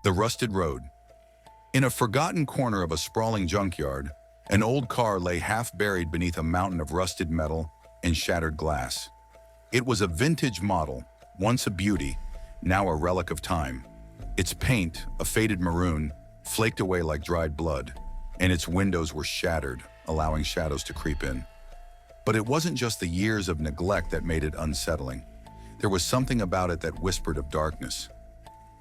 The Rusted Road. In a forgotten corner of a sprawling junkyard, an old car lay half buried beneath a mountain of rusted metal and shattered glass. It was a vintage model, once a beauty, now a relic of time. Its paint, a faded maroon, flaked away like dried blood, and its windows were shattered, allowing shadows to creep in. But it wasn't just the years of neglect that made it unsettling. There was something about it that whispered of darkness.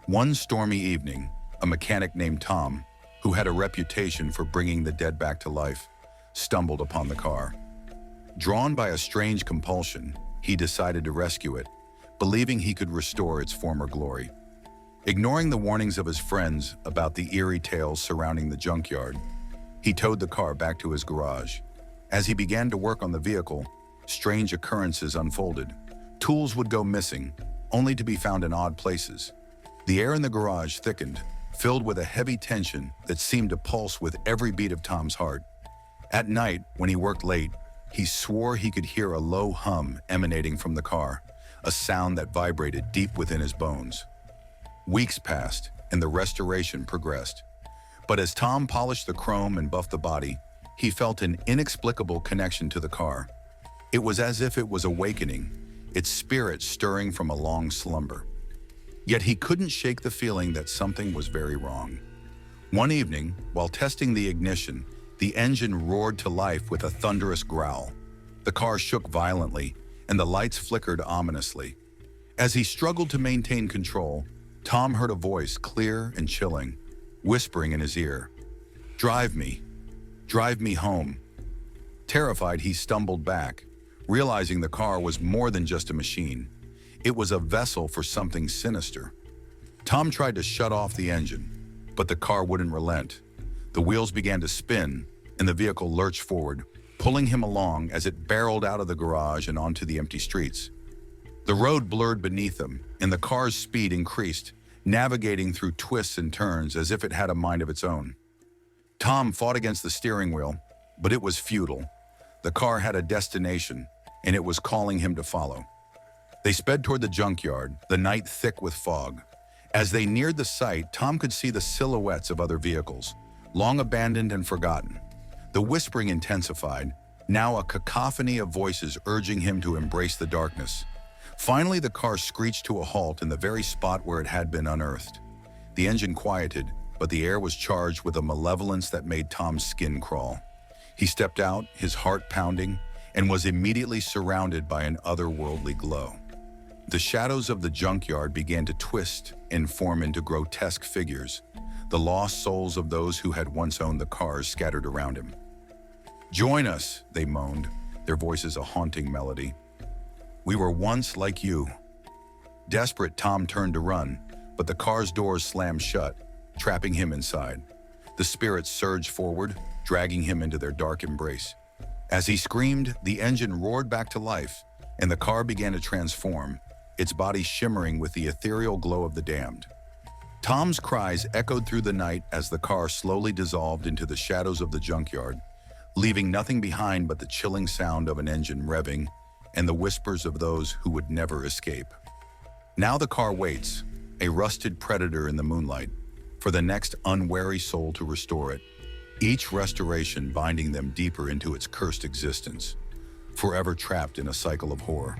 One stormy evening, a mechanic named Tom, who had a reputation for bringing the dead back to life, stumbled upon the car. Drawn by a strange compulsion, he decided to rescue it, believing he could restore its former glory. Ignoring the warnings of his friends about the eerie tales surrounding the junkyard, he towed the car back to his garage. As he began to work on the vehicle, strange occurrences unfolded. Tools would go missing, only to be found in odd places. The air in the garage thickened, filled with a heavy tension that seemed to pulse with every beat of Tom's heart. At night, when he worked late, he swore he could hear a low hum emanating from the car, a sound that vibrated deep within his bones. Weeks passed, and the restoration progressed. But as Tom polished the chrome and buffed the body, he felt an inexplicable connection to the car. It was as if it was awakening, its spirit stirring from a long slumber. Yet he couldn't shake the feeling that something was very wrong. One evening, while testing the ignition, the engine roared to life with a thunderous growl. The car shook violently, and the lights flickered ominously. As he struggled to maintain control, Tom heard a voice, clear and chilling, whispering in his ear, drive me home." Terrified, he stumbled back, realizing the car was more than just a machine. It was a vessel for something sinister. Tom tried to shut off the engine, but the car wouldn't relent. The wheels began to spin, and the vehicle lurched forward, pulling him along as it barreled out of the garage and onto the empty streets. The road blurred beneath them, and the car's speed increased, navigating through twists and turns as if it had a mind of its own. Tom fought against the steering wheel, but it was futile. The car had a destination, and it was calling him to follow. They sped toward the junkyard, the night thick with fog. As they neared the site, Tom could see the silhouettes of other vehicles, long abandoned and forgotten. The whispering intensified, now a cacophony of voices urging him to embrace the darkness. Finally, the car screeched to a halt in the very spot where it had been unearthed. The engine quieted, but the air was charged with a malevolence that made Tom's skin crawl. He stepped out, his heart pounding, and was immediately surrounded by an otherworldly glow. The shadows of the junkyard began to twist and form into grotesque figures, the lost souls of those who had once owned the cars scattered around him. "Join us," they moaned, their voices a haunting melody. "We were once like you." Desperate, Tom turned to run, but the car's doors slammed shut, trapping him inside. The spirits surged forward, dragging him into their dark embrace. As he screamed, the engine roared back to life, and the car began to transform, its body shimmering with the ethereal glow of the damned. Tom's cries echoed through the night as the car slowly dissolved into the shadows of the junkyard, leaving nothing behind but the chilling sound of an engine revving and the whispers of those who would never escape. Now the car waits, a rusted predator in the moonlight, for the next unwary soul to restore it, each restoration binding them deeper into its cursed existence, forever trapped in a cycle of horror.